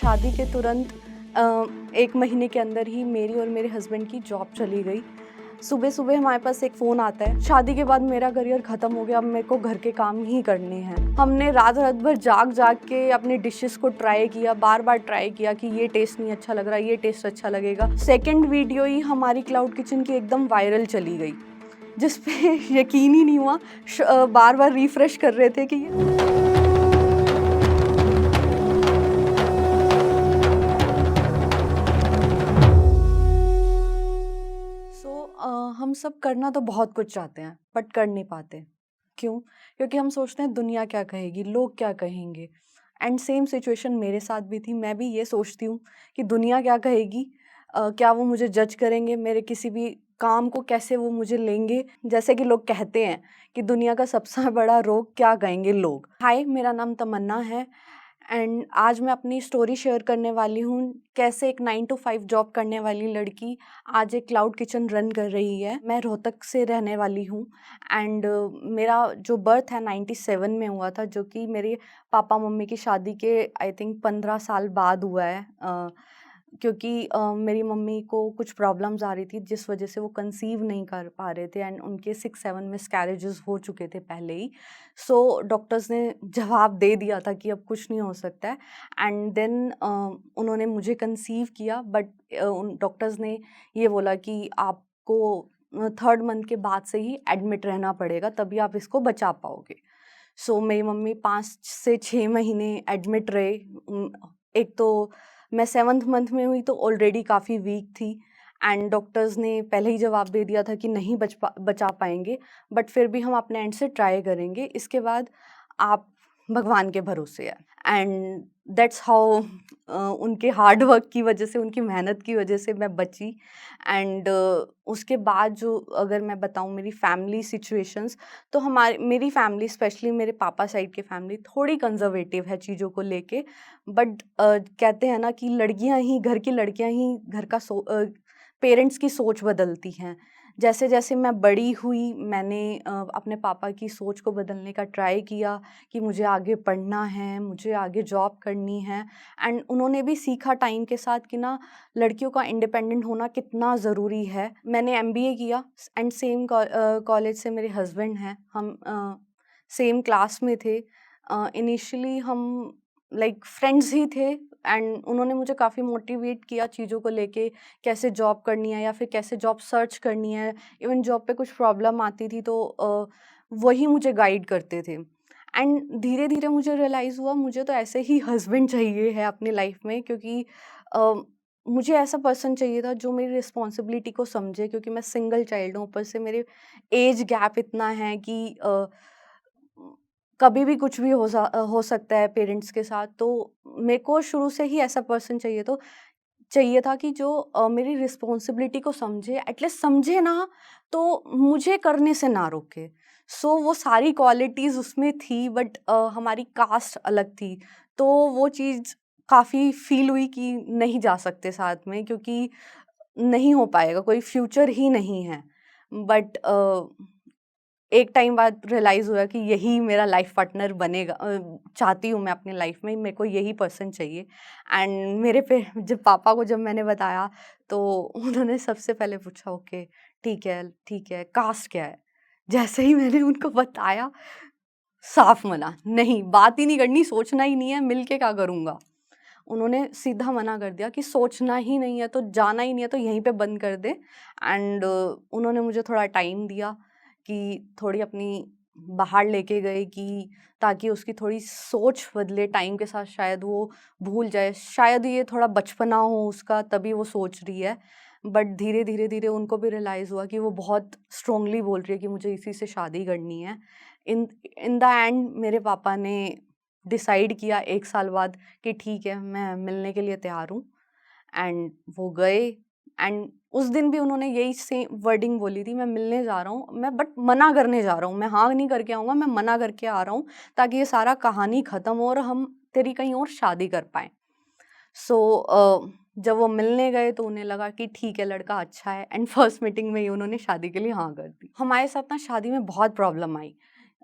शादी के तुरंत 1 महीने के अंदर ही मेरी और मेरे हस्बैंड की जॉब चली गई। सुबह-सुबह हमारे पास एक फ़ोन आता है, शादी के बाद मेरा करियर ख़त्म हो गया, अब मेरे को घर के काम ही करने हैं। हमने रात-रात भर जाग-जाग के अपने डिशेज़ को ट्राई किया, बार-बार ट्राई किया कि ये टेस्ट नहीं अच्छा लग रहा, ये टेस्ट अच्छा लगेगा। सेकंड वीडियो ही हमारी क्लाउड किचन की एकदम वायरल चली गई, जिस पे यकीन ही नहीं हुआ। बार-बार रिफ्रेश कर रहे थे कि हम सब करना तो बहुत कुछ चाहते हैं बट कर नहीं पाते। क्यों? क्योंकि हम सोचते हैं दुनिया क्या कहेगी, लोग क्या कहेंगे। एंड सेम सिचुएशन मेरे साथ भी थी। मैं भी ये सोचती हूँ कि दुनिया क्या कहेगी, क्या वो मुझे जज करेंगे, मेरे किसी भी काम को कैसे वो मुझे लेंगे। जैसे कि लोग कहते हैं कि दुनिया का सबसे बड़ा रोग क्या कहेंगे लोग। हाय, मेरा नाम तमन्ना है एंड आज मैं अपनी स्टोरी शेयर करने वाली हूँ, कैसे एक 9 to 5 जॉब करने वाली लड़की आज एक क्लाउड किचन रन कर रही है। मैं रोहतक से रहने वाली हूँ एंड मेरा जो बर्थ है 97 में हुआ था, जो कि मेरे पापा मम्मी की शादी के आई थिंक 15 साल बाद हुआ है। क्योंकि मेरी मम्मी को कुछ प्रॉब्लम्स आ रही थी जिस वजह से वो कंसीव नहीं कर पा रहे थे एंड उनके 6-7 मिसकैरेजेस हो चुके थे पहले ही। सो डॉक्टर्स ने जवाब दे दिया था कि अब कुछ नहीं हो सकता है एंड देन उन्होंने मुझे कंसीव किया, बट उन डॉक्टर्स ने ये बोला कि आपको 3rd मंथ के बाद से ही एडमिट रहना पड़ेगा, तभी आप इसको बचा पाओगे। सो मेरी मम्मी 5 से 6 महीने एडमिट रहे। एक तो मैं 7th मंथ में हुई तो ऑलरेडी काफ़ी वीक थी एंड डॉक्टर्स ने पहले ही जवाब दे दिया था कि नहीं बचा पाएंगे, बट फिर भी हम अपने एंड से ट्राई करेंगे, इसके बाद आप भगवान के भरोसे है। एंड दैट्स हाउ उनके हार्ड वर्क की वजह से, उनकी मेहनत की वजह से मैं बची। एंड उसके बाद जो अगर मैं बताऊँ मेरी फैमिली सिचुएशंस, तो मेरी फैमिली स्पेशली मेरे पापा साइड की फैमिली थोड़ी कंजर्वेटिव है चीज़ों को लेके। बट कहते हैं ना कि लड़कियां ही घर की लड़कियां ही घर का पेरेंट्स की सोच बदलती हैं। जैसे जैसे मैं बड़ी हुई मैंने अपने पापा की सोच को बदलने का ट्राई किया कि मुझे आगे पढ़ना है, मुझे आगे जॉब करनी है एंड उन्होंने भी सीखा टाइम के साथ कि ना लड़कियों का इंडिपेंडेंट होना कितना ज़रूरी है। मैंने एमबीए किया एंड सेम कॉलेज से मेरे हस्बैंड हैं, हम सेम क्लास में थे। इनिशियली हम लाइक फ्रेंड्स ही थे एंड उन्होंने मुझे काफ़ी मोटिवेट किया चीज़ों को लेके, कैसे जॉब करनी है या फिर कैसे जॉब सर्च करनी है। इवन जॉब पे कुछ प्रॉब्लम आती थी तो वही मुझे गाइड करते थे एंड धीरे धीरे मुझे रियलाइज़ हुआ मुझे तो ऐसे ही हस्बैंड चाहिए है अपनी लाइफ में, क्योंकि अ, मुझे ऐसा पर्सन चाहिए था जो मेरी रिस्पॉन्सिबिलिटी को समझे, क्योंकि मैं सिंगल चाइल्ड हूँ, ऊपर से मेरे एज गैप इतना है कि कभी भी कुछ भी हो सकता है पेरेंट्स के साथ। तो मेरे को शुरू से ही ऐसा पर्सन चाहिए था कि जो मेरी रिस्पॉन्सिबिलिटी को समझे, एटलीस्ट समझे ना तो मुझे करने से ना रोके। सो वो सारी क्वालिटीज़ उसमें थी, बट हमारी कास्ट अलग थी, तो वो चीज़ काफ़ी फील हुई कि नहीं जा सकते साथ में, क्योंकि नहीं हो पाएगा, कोई फ्यूचर ही नहीं है। बट एक टाइम बाद रियलाइज़ हुआ कि यही मेरा लाइफ पार्टनर बनेगा। चाहती हूँ मैं अपनी लाइफ में, मेरे को यही पर्सन चाहिए। एंड मेरे पे जब पापा को जब मैंने बताया तो उन्होंने सबसे पहले पूछा ओके ठीक है, कास्ट क्या है? जैसे ही मैंने उनको बताया, साफ मना, नहीं बात ही नहीं करनी, सोचना ही नहीं है, मिल के क्या करूँगा। उन्होंने सीधा मना कर दिया कि सोचना ही नहीं है तो जाना ही नहीं है तो यहीं पे बंद कर दे। एंड उन्होंने मुझे थोड़ा टाइम दिया कि थोड़ी अपनी बाहर लेके गए कि ताकि उसकी थोड़ी सोच बदले टाइम के साथ, शायद वो भूल जाए, शायद ये थोड़ा बचपना हो उसका तभी वो सोच रही है। बट धीरे धीरे उनको भी रियलाइज़ हुआ कि वो बहुत स्ट्रांगली बोल रही है कि मुझे इसी से शादी करनी है। इन इन द एंड मेरे पापा ने डिसाइड किया 1 साल बाद कि ठीक है, मैं मिलने के लिए तैयार हूँ। एंड वो गए एंड उस दिन भी उन्होंने यही सेम वर्डिंग बोली थी, मैं मिलने जा रहा हूँ, मैं बट मना करने जा रहा हूँ, मैं हाँ नहीं करके आऊँगा, मैं मना करके आ रहा हूँ ताकि ये सारा कहानी ख़त्म हो और हम तेरी कहीं और शादी कर पाएँ। सो जब वो मिलने गए तो उन्हें लगा कि ठीक है लड़का अच्छा है एंड फर्स्ट मीटिंग में ही उन्होंने शादी के लिए हाँ कर दी। हमारे साथ ना शादी में बहुत प्रॉब्लम आई।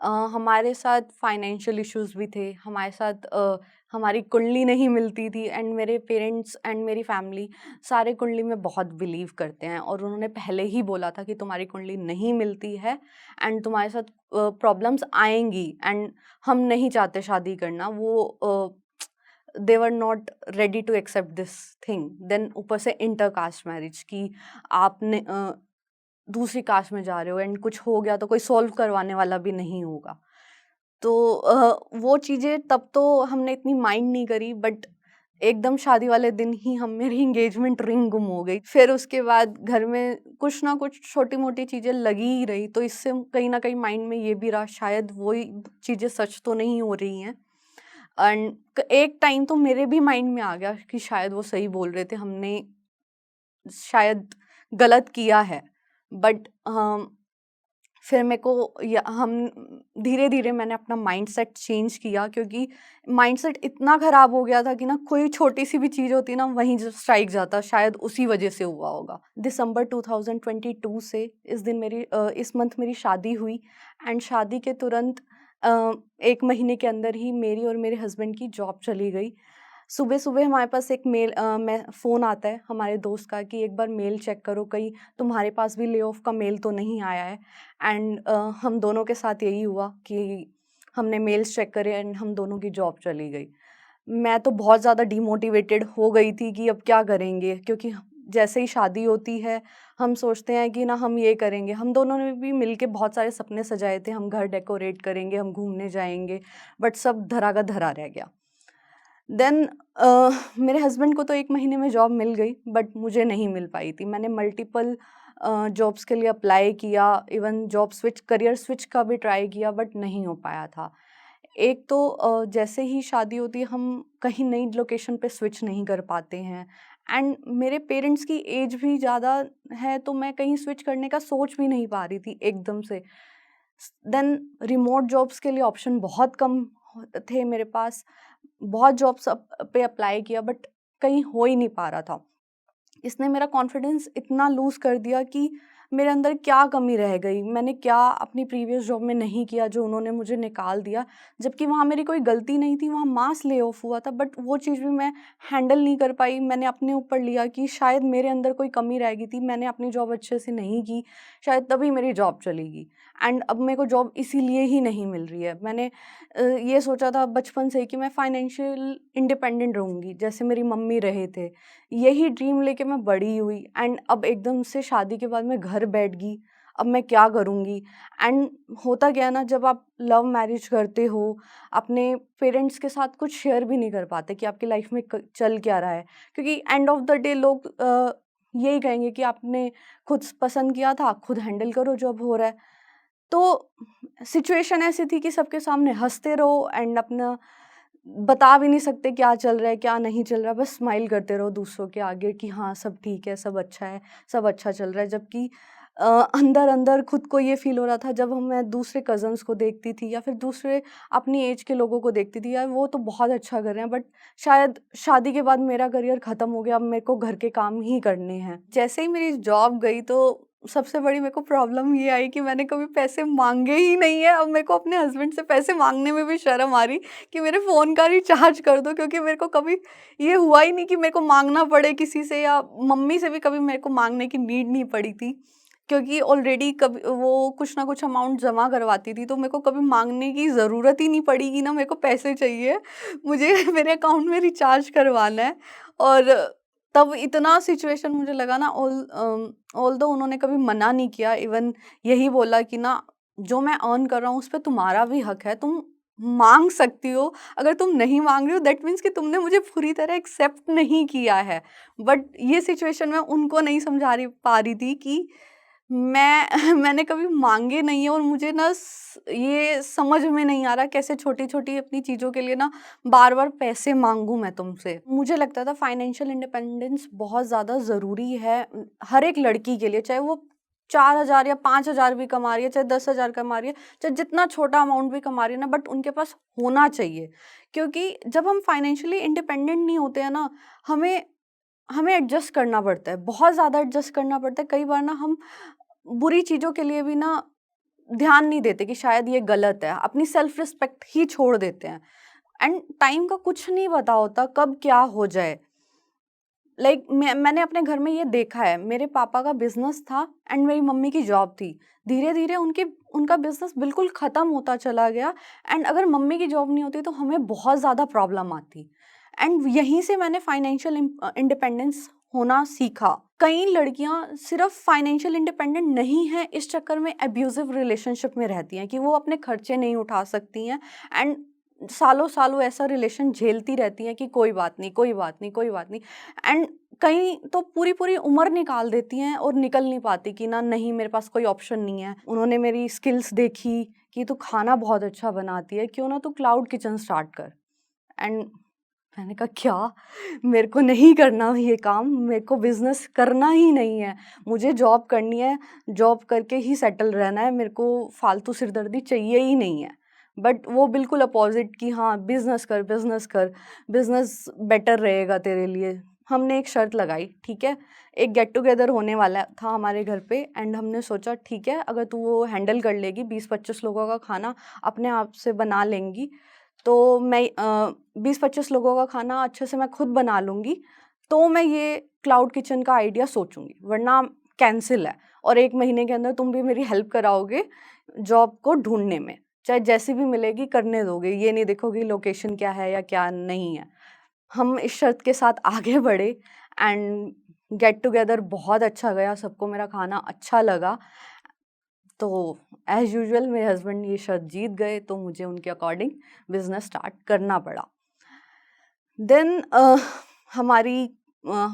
हमारे साथ फाइनेंशियल इश्यूज़ भी थे, हमारे साथ हमारी कुंडली नहीं मिलती थी एंड मेरे पेरेंट्स एंड मेरी फैमिली सारे कुंडली में बहुत बिलीव करते हैं और उन्होंने पहले ही बोला था कि तुम्हारी कुंडली नहीं मिलती है एंड तुम्हारे साथ प्रॉब्लम्स आएँगी एंड हम नहीं चाहते शादी करना। वो they were not ready to accept this thing. Then ऊपर से इंटर कास्ट मैरिज की आपने दूसरी कास्ट में जा रहे हो एंड कुछ हो गया तो कोई सॉल्व करवाने वाला भी नहीं होगा। तो वो चीज़ें तब तो हमने इतनी माइंड नहीं करी, बट एकदम शादी वाले दिन ही हम मेरी एंगेजमेंट रिंग गुम हो गई। फिर उसके बाद घर में कुछ ना कुछ छोटी-मोटी चीज़ें लगी ही रही, तो इससे कहीं न कहीं माइंड में ये भी रहा शायद वही चीज़ें सच तो नहीं हो रही हैं। एंड एक टाइम तो मेरे भी माइंड में आ गया कि शायद वो सही बोल रहे थे, हमने शायद गलत किया है। बट फिर मेरे को हम धीरे-धीरे मैंने अपना माइंडसेट चेंज किया, क्योंकि माइंडसेट इतना ख़राब हो गया था कि ना कोई छोटी-सी भी चीज़ होती ना वहीं जो स्ट्राइक जाता, शायद उसी वजह से हुआ होगा। दिसंबर 2022 से इस मंथ मेरी शादी हुई एंड शादी के तुरंत 1 महीने के अंदर ही मेरी और मेरे हस्बैंड की जॉब चली गई। सुबह-सुबह हमारे पास एक फ़ोन आता है हमारे दोस्त का कि एक बार मेल चेक करो, कहीं तुम्हारे पास भी ले ऑफ का मेल तो नहीं आया है। एंड हम दोनों के साथ यही हुआ कि हमने मेल्स चेक करे एंड हम दोनों की जॉब चली गई। मैं तो बहुत ज़्यादा डिमोटिवेटेड हो गई थी कि अब क्या करेंगे, क्योंकि जैसे ही शादी होती है हम सोचते हैं कि ना हम ये करेंगे। हम दोनों ने भी मिलके बहुत सारे सपने सजाए थे, हम घर डेकोरेट करेंगे, हम घूमने जाएँगे, बट सब धरा का धरा रह गया। देन मेरे हस्बैंड को तो 1 महीने में जॉब मिल गई, बट मुझे नहीं मिल पाई थी। मैंने मल्टीपल जॉब्स के लिए अप्लाई किया, इवन करियर स्विच का भी ट्राई किया, बट नहीं हो पाया था। एक तो जैसे ही शादी होती है हम कहीं नई लोकेशन पे स्विच नहीं कर पाते हैं एंड मेरे पेरेंट्स की एज भी ज़्यादा है, तो मैं कहीं स्विच करने का सोच भी नहीं पा रही थी एकदम से। देन रिमोट जॉब्स के लिए ऑप्शन बहुत कम थे मेरे पास। बहुत जॉब्स पे अप्लाई किया, बट कहीं हो ही नहीं पा रहा था। इसने मेरा कॉन्फिडेंस इतना लूज़ कर दिया कि मेरे अंदर क्या कमी रह गई, मैंने क्या अपनी प्रीवियस जॉब में नहीं किया जो उन्होंने मुझे निकाल दिया, जबकि वहाँ मेरी कोई गलती नहीं थी, वहाँ मास ले ऑफ हुआ था, बट वो चीज़ भी मैं हैंडल नहीं कर पाई। मैंने अपने ऊपर लिया कि शायद मेरे अंदर कोई कमी रह गई थी, मैंने अपनी जॉब अच्छे से नहीं की, शायद तभी मेरी जॉब चलेगी एंड अब मेरे को जॉब इसीलिए ही नहीं मिल रही है। मैंने ये सोचा था बचपन से ही कि मैं फाइनेंशियल इंडिपेंडेंट रहूँगी, जैसे मेरी मम्मी रहे थे। यही ड्रीम लेके मैं बड़ी हुई एंड अब एकदम से शादी के बाद मैं घर बैठ गई, अब मैं क्या करूँगी? एंड होता क्या है ना, जब आप लव मैरिज करते हो, अपने पेरेंट्स के साथ कुछ शेयर भी नहीं कर पाते कि आपकी लाइफ में चल क्या रहा है, क्योंकि एंड ऑफ द डे लोग यही कहेंगे कि आपने खुद पसंद किया था, खुद हैंडल करो जो अब हो रहा है। तो सिचुएशन ऐसी थी कि सबके सामने हँसते रहो एंड अपना बता भी नहीं सकते क्या चल रहा है, क्या नहीं चल रहा है, बस स्माइल करते रहो दूसरों के आगे कि हाँ, सब ठीक है, सब अच्छा चल रहा है। जबकि अंदर-अंदर खुद को ये फ़ील हो रहा था, जब मैं दूसरे कज़न्स को देखती थी या फिर दूसरे अपनी ऐज के लोगों को देखती थी, यार वो तो बहुत अच्छा कर रहे हैं, बट शायद शादी के बाद मेरा करियर ख़त्म हो गया, अब मेरे को घर के काम ही करने हैं। जैसे ही मेरी जॉब गई तो सबसे बड़ी मेरे को प्रॉब्लम ये आई कि मैंने कभी पैसे माँगे ही नहीं है। अब मेरे को अपने हस्बैंड से पैसे माँगने में भी शर्म आ रही कि मेरे फ़ोन का रिचार्ज कर दो, क्योंकि मेरे को कभी ये हुआ ही नहीं कि मेरे को माँगना पड़े किसी से, या मम्मी से भी कभी मेरे को माँगने की नीड नहीं पड़ी थी, क्योंकि ऑलरेडी कभी वो कुछ ना कुछ अमाउंट जमा करवाती थी, तो मेरे को कभी माँगने की ज़रूरत ही नहीं पड़ी कि ना मेरे को पैसे चाहिए, मुझे मेरे अकाउंट में रिचार्ज करवाना है। और तब इतना सिचुएशन मुझे लगा ना, ऑल्दो उन्होंने कभी मना नहीं किया, इवन यही बोला कि ना जो मैं अर्न कर रहा हूँ उस पे तुम्हारा भी हक है, तुम माँग सकती हो, अगर तुम नहीं माँग रही हो दैट मीन्स कि तुमने मुझे पूरी तरह एक्सेप्ट नहीं किया है। बट ये सिचुएशन मैं उनको नहीं समझा रही पा रही थी कि मैंने कभी माँगे नहीं है और मुझे ना ये समझ में नहीं आ रहा कैसे छोटी-छोटी अपनी चीज़ों के लिए ना बार-बार पैसे माँगूँ मैं तुमसे। मुझे लगता था फाइनेंशियल इंडिपेंडेंस बहुत ज़्यादा ज़रूरी है हर एक लड़की के लिए, चाहे वो 4,000 या 5,000 भी कमा रही है, चाहे 10,000 कमा रही है, चाहे जितना छोटा अमाउंट भी कमा रही है ना, बट उनके पास होना चाहिए। क्योंकि जब हम फाइनेंशियली इंडिपेंडेंट नहीं होते हैं ना, हमें हमें एडजस्ट करना पड़ता है, बहुत ज़्यादा एडजस्ट करना पड़ता है। कई बार ना हम बुरी चीज़ों के लिए भी ना ध्यान नहीं देते कि शायद ये गलत है, अपनी सेल्फ रिस्पेक्ट ही छोड़ देते हैं। एंड टाइम का कुछ नहीं पता होता कब क्या हो जाए। मैंने अपने घर में ये देखा है, मेरे पापा का बिजनेस था एंड मेरी मम्मी की जॉब थी। धीरे धीरे उनका बिजनेस बिल्कुल खत्म होता चला गया एंड अगर मम्मी की जॉब नहीं होती तो हमें बहुत ज़्यादा प्रॉब्लम आती। एंड यहीं से मैंने फाइनेंशियल इंडिपेंडेंस होना सीखा। कई लड़कियां सिर्फ फाइनेंशियल इंडिपेंडेंट नहीं हैं, इस चक्कर में एब्यूजिव रिलेशनशिप में रहती हैं कि वो अपने खर्चे नहीं उठा सकती हैं एंड सालों सालों ऐसा रिलेशन झेलती रहती हैं कि कोई बात नहीं, कोई बात नहीं, कोई बात नहीं। एंड कई तो पूरी पूरी उम्र निकाल देती हैं और निकल नहीं पाती कि ना, नहीं मेरे पास कोई ऑप्शन नहीं है। उन्होंने मेरी स्किल्स देखी कि तू खाना बहुत अच्छा बनाती है, क्यों ना तू क्लाउड किचन स्टार्ट कर। एंड मैंने कहा क्या, मेरे को नहीं करना ये काम, मेरे को बिजनेस करना ही नहीं है, मुझे जॉब करनी है, जॉब करके ही सेटल रहना है, मेरे को फालतू सिरदर्दी चाहिए ही नहीं है। बट वो बिल्कुल अपोजिट कि हाँ बिजनेस कर, बिजनेस कर, बिजनेस बेटर रहेगा तेरे लिए। हमने एक शर्त लगाई, ठीक है, एक गेट टुगेदर होने वाला था हमारे घर पे एंड हमने सोचा ठीक है, अगर तू वो हैंडल कर लेगी, 20-25 लोगों का खाना अपने आप से बना लेंगी, तो मैं 20-25 लोगों का खाना अच्छे से मैं खुद बना लूँगी, तो मैं ये क्लाउड किचन का आइडिया सोचूँगी, वरना कैंसिल है। और 1 महीने के अंदर तुम भी मेरी हेल्प कराओगे जॉब को ढूँढने में, चाहे जैसी भी मिलेगी करने दोगे, ये नहीं देखोगे लोकेशन क्या है या क्या नहीं है। हम इस शर्त के साथ आगे बढ़े एंड गेट टुगेदर बहुत अच्छा गया, सबको मेरा खाना अच्छा लगा। तो एज़ यूजुअल मेरे हस्बैंड ये शर्त जीत गए, तो मुझे उनके अकॉर्डिंग बिज़नेस स्टार्ट करना पड़ा। देन हमारी अ,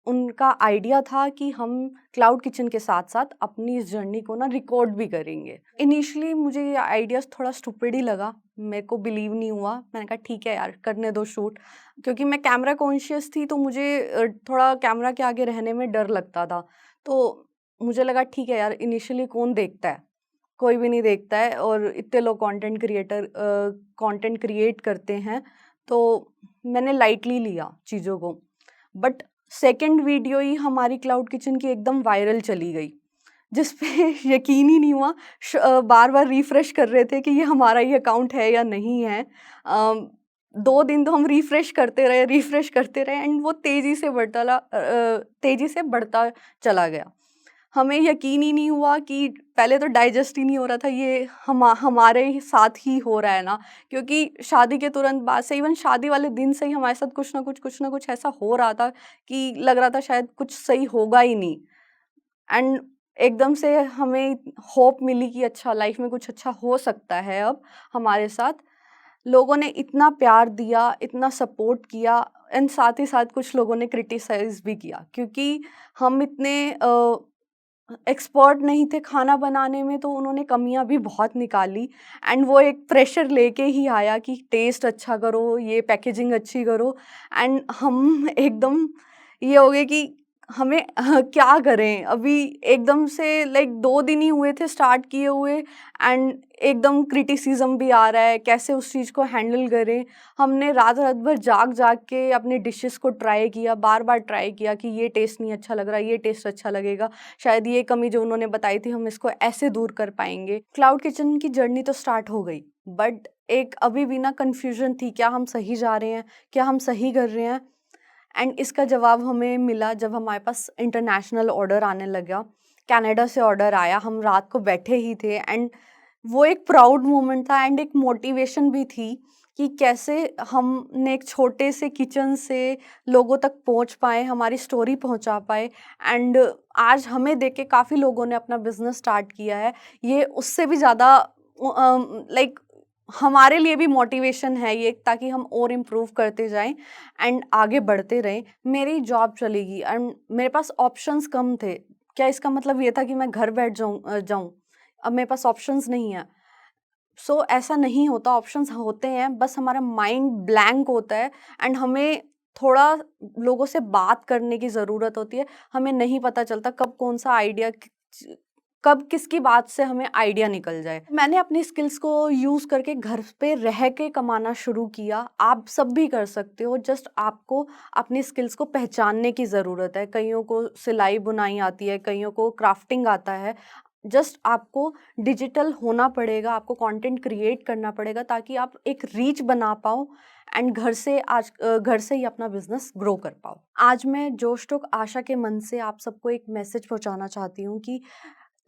उनका आइडिया था कि हम क्लाउड किचन के साथ-साथ अपनी इस जर्नी को ना रिकॉर्ड भी करेंगे। इनिशियली मुझे ये आइडियाज़ थोड़ा स्टूपिड ही लगा, मेरे को बिलीव नहीं हुआ। मैंने कहा ठीक है यार, करने दो शूट, क्योंकि मैं कैमरा कॉन्शियस थी, तो मुझे थोड़ा कैमरा के आगे रहने में डर लगता था। तो मुझे लगा ठीक है यार, इनिशियली कौन देखता है? कोई भी नहीं देखता है और इतने लोग कंटेंट क्रिएट करते हैं, तो मैंने लाइटली लिया चीज़ों को। बट सेकंड वीडियो ही हमारी क्लाउड किचन की एकदम वायरल चली गई, जिस पे यकीन ही नहीं हुआ। बार-बार रिफ्रेश कर रहे थे कि ये हमारा ही अकाउंट है या नहीं है। 2 दिन तो हम रिफ्रेश करते रहे एंड वो तेज़ी से बढ़ता चला गया। हमें यकीन ही नहीं हुआ कि पहले तो डाइजेस्ट ही नहीं हो रहा था, ये हमारे ही साथ ही हो रहा है ना, क्योंकि शादी के तुरंत बाद से, इवन शादी वाले दिन से ही हमारे साथ कुछ ना कुछ ऐसा हो रहा था कि लग रहा था शायद कुछ सही होगा ही नहीं। एंड एकदम से हमें होप मिली कि अच्छा, लाइफ में कुछ अच्छा हो सकता है अब हमारे साथ। लोगों ने इतना प्यार दिया, इतना सपोर्ट किया एंड साथ ही साथ कुछ लोगों ने क्रिटिसाइज़ भी किया, क्योंकि हम इतने एक्सपर्ट नहीं थे खाना बनाने में, तो उन्होंने कमियाँ भी बहुत निकाली एंड वो एक प्रेशर लेके ही आया कि टेस्ट अच्छा करो, ये पैकेजिंग अच्छी करो। एंड हम एकदम ये हो गए कि हमें क्या करें? अभी एकदम से 2 दिन ही हुए थे स्टार्ट किए हुए एंड एकदम क्रिटिसिज़्म भी आ रहा है, कैसे उस चीज़ को हैंडल करें? हमने रात-रात भर जाग-जाग के अपने डिशेज़ को ट्राई किया, बार-बार ट्राई किया कि ये टेस्ट नहीं अच्छा लग रहा, ये टेस्ट अच्छा लगेगा, शायद ये कमी जो उन्होंने बताई थी हम इसको ऐसे दूर कर पाएँगे। क्लाउड किचन की जर्नी तो स्टार्ट हो गई, बट एक अभी भी ना कन्फ्यूज़न थी, क्या हम सही जा रहे हैं? क्या हम सही कर रहे हैं? एंड इसका जवाब हमें मिला जब हमारे पास इंटरनेशनल ऑर्डर आने लगा। कनाडा से ऑर्डर आया, हम रात को बैठे ही थे एंड वो एक प्राउड मोमेंट था एंड एक मोटिवेशन भी थी कि कैसे हमने एक छोटे से किचन से लोगों तक पहुंच पाए, हमारी स्टोरी पहुंचा पाए एंड आज हमें देख के काफ़ी लोगों ने अपना बिजनेस स्टार्ट किया है। ये उससे भी ज़्यादा लाइक हमारे लिए भी मोटिवेशन है ये, ताकि हम और इम्प्रूव करते जाएं एंड आगे बढ़ते रहें। मेरी जॉब चलेगी एंड मेरे पास ऑप्शंस कम थे। क्या इसका मतलब ये था कि मैं घर बैठ जाऊं? अब मेरे पास ऑप्शंस नहीं है। सो ऐसा नहीं होता, ऑप्शंस होते हैं, बस हमारा माइंड ब्लैंक होता है एंड हमें थोड़ा लोगों से बात करने की ज़रूरत होती है। हमें नहीं पता चलता कब कौन सा आइडिया, कब किसकी बात से हमें आइडिया निकल जाए। मैंने अपनी स्किल्स को यूज़ करके घर पे रह के कमाना शुरू किया। आप सब भी कर सकते हो, जस्ट आपको अपनी स्किल्स को पहचानने की ज़रूरत है। कईयों को सिलाई बुनाई आती है, कईयों को क्राफ्टिंग आता है। जस्ट आपको डिजिटल होना पड़ेगा, आपको कंटेंट क्रिएट करना पड़ेगा ताकि आप एक रीच बना पाओ एंड घर से ही अपना बिजनेस ग्रो कर पाओ। आज मैं जोश टॉक आशा के मन से आप सबको एक मैसेज पहुंचाना चाहती हूँ कि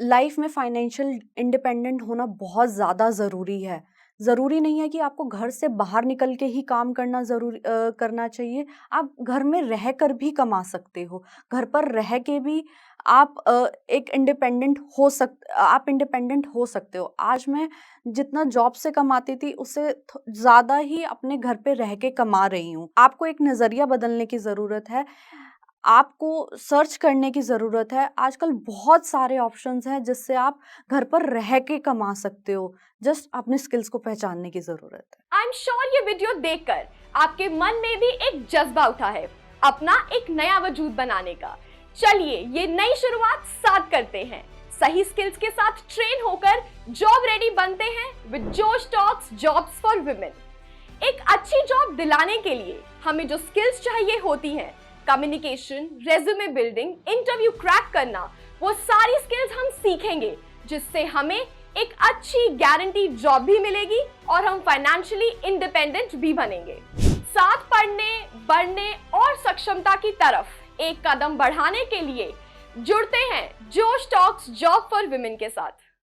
लाइफ में फाइनेंशियल इंडिपेंडेंट होना बहुत ज़्यादा ज़रूरी है। ज़रूरी नहीं है कि आपको घर से बाहर निकल के ही काम करना चाहिए। आप घर में रह कर भी कमा सकते हो। घर पर रह के भी आप इंडिपेंडेंट हो सकते हो। आज मैं जितना जॉब से कमाती थी उससे ज़्यादा ही अपने घर पे रह के कमा रही हूँ। आपको एक नज़रिया बदलने की ज़रूरत है। आपको सर्च करने की ज़रूरत है। आजकल बहुत सारे ऑप्शंस हैं जिससे आप घर पर रह के कमा सकते हो। जस्ट अपने स्किल्स को पहचानने की ज़रूरत है। आई एम श्योर ये वीडियो देखकर आपके मन में भी एक जज्बा उठा है अपना एक नया वजूद बनाने का। चलिए ये नई शुरुआत साथ करते हैं। सही स्किल्स के साथ ट्रेन होकर जॉब रेडी बनते हैं विद जोश टॉक्स जॉब्स फॉर वुमेन। एक अच्छी जॉब दिलाने के लिए हमें जो स्किल्स चाहिए होती हैं, communication, resume building, interview crack करना, वो सारी स्किल्स हम सीखेंगे जिससे हमें एक अच्छी गारंटी जॉब भी मिलेगी और हम फाइनेंशियली इंडिपेंडेंट भी बनेंगे। साथ पढ़ने, बढ़ने और सक्षमता की तरफ एक कदम बढ़ाने के लिए जुड़ते हैं जोश टॉक्स जॉब फॉर वुमेन के साथ।